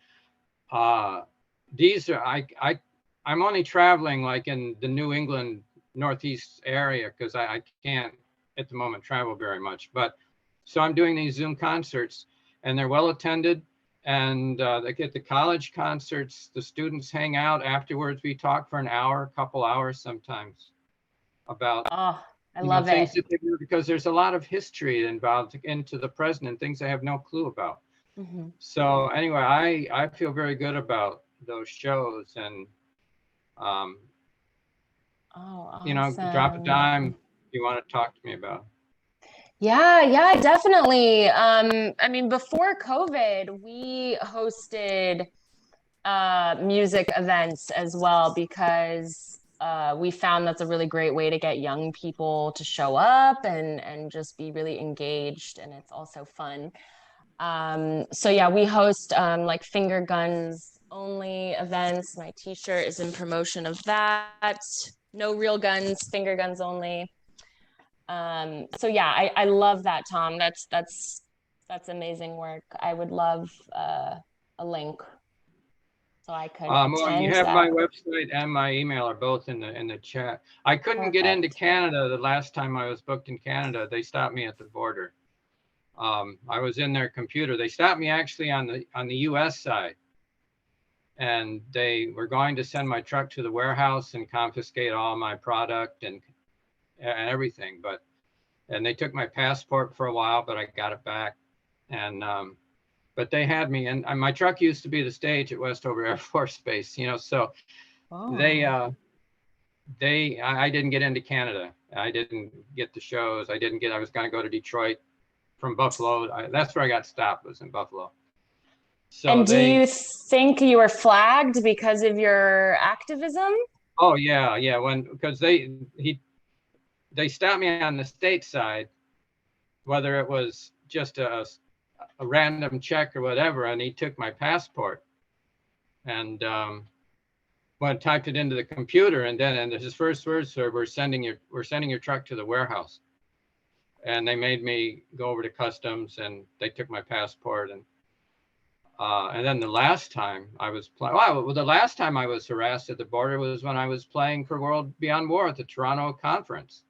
these are, I'm only traveling like in the New England Northeast area, because I can't at the moment travel very much. But so I'm doing these Zoom concerts, and they're well attended. And they get the college concerts, the students hang out afterwards. We talk for an hour, a couple hours sometimes about I love things it. that they do, because there's a lot of history involved into the present and things I have no clue about. Mm-hmm. So anyway, I feel very good about those shows. And awesome. you know, drop a dime if you want to talk to me about. Yeah, definitely. I mean, before COVID, we hosted music events as well because we found that's a really great way to get young people to show up and just be really engaged, and it's also fun. So yeah, we host like finger guns only events. My t-shirt is in promotion of that. No real guns, finger guns only. So yeah, I love that, Tom. That's amazing work. I would love a link so I could Well, you attend have my that. website and my email are both in the chat. I couldn't get into Perfect. Canada the last time I was booked in Canada. They stopped me at the border. I was in their computer. They stopped me actually on the U.S. side, and they were going to send my truck to the warehouse and confiscate all my product and everything. And they took my passport for a while, but I got it back. And but they had me, and my truck used to be the stage at Westover Air Force Base, so Oh. I didn't get into Canada. I didn't get the shows. I was going to go to Detroit from Buffalo. That's where I got stopped, was in Buffalo. So and do you think you were flagged because of your activism? Oh yeah, because they stopped me on the state side, whether it was just a random check or whatever, and he took my passport and when I typed it into the computer, and his first words were, we're sending your truck to the warehouse. And they made me go over to customs, and they took my passport. And then the last time I was the last time I was harassed at the border was when I was playing for World Beyond War at the Toronto conference.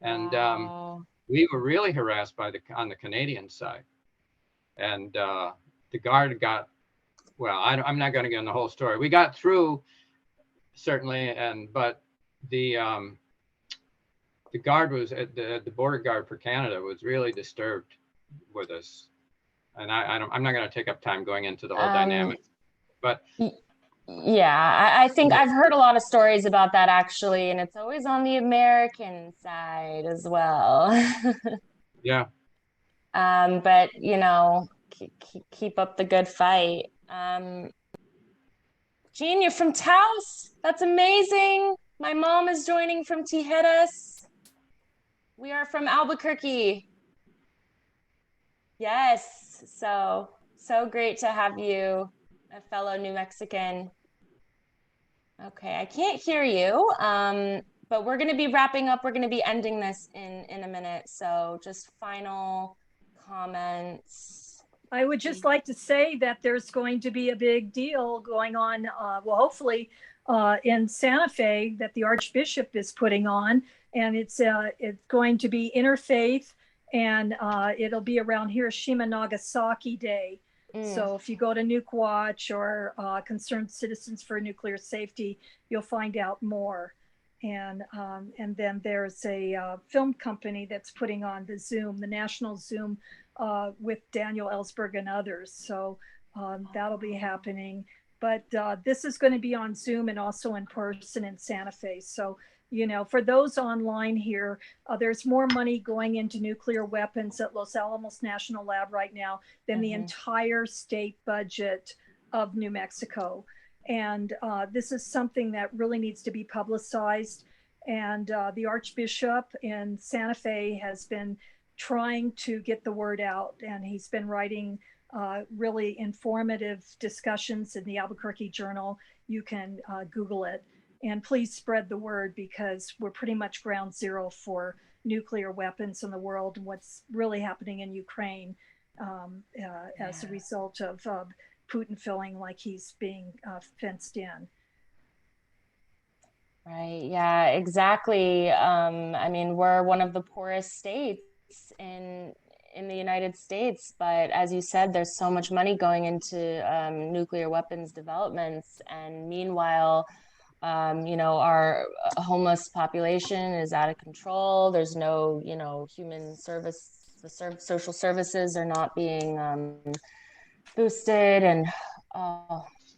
And wow. We were really harassed on the Canadian side. And the guard got, well, I'm not going to get in the whole story. We got through, certainly, but the guard was the border guard for Canada was really disturbed with us, and I'm not going to take up time going into the whole dynamic, but yeah, I think I've heard a lot of stories about that actually, and it's always on the American side as well. yeah. But keep up the good fight. Jean, you're from Taos. That's amazing. My mom is joining from Tijeras. We are from Albuquerque. Yes, so great to have you, a fellow New Mexican. Okay, I can't hear you, but we're going to be wrapping up. We're going to be ending this in a minute. So just final comments. I would just like to say that there's going to be a big deal going on, well, hopefully in Santa Fe, that the Archbishop is putting on, and it's going to be interfaith, and it'll be around Hiroshima Nagasaki Day. So if you go to Nuke Watch or Concerned Citizens for Nuclear Safety, you'll find out more. And then there's a film company that's putting on the National Zoom with Daniel Ellsberg and others. So that'll be happening. But this is going to be on Zoom and also in person in Santa Fe. So, for those online here, there's more money going into nuclear weapons at Los Alamos National Lab right now than the entire state budget of New Mexico. And this is something that really needs to be publicized. And the Archbishop in Santa Fe has been trying to get the word out, and he's been writing really informative discussions in the Albuquerque Journal. You can Google it, and please spread the word, because we're pretty much ground zero for nuclear weapons in the world and what's really happening in Ukraine as a result of Putin feeling like he's being fenced in. Right. Yeah, exactly. I mean, we're one of the poorest states in the United States, but as you said, there's so much money going into nuclear weapons developments, and meanwhile, our homeless population is out of control. There's no, human service. The social services are not being boosted, and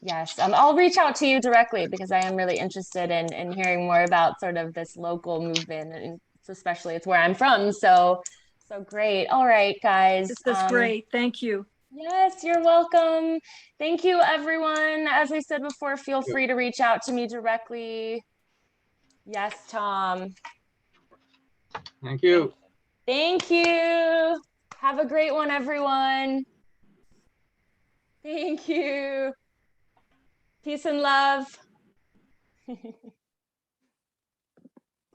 yes, I'll reach out to you directly, because I am really interested in hearing more about sort of this local movement, and especially it's where I'm from. So So great. All right, guys. This is great. Thank you. Yes, you're welcome. Thank you, everyone. As I said before, feel free to reach out to me directly. Yes, Tom. Thank you. Thank you. Have a great one, everyone. Thank you. Peace and love.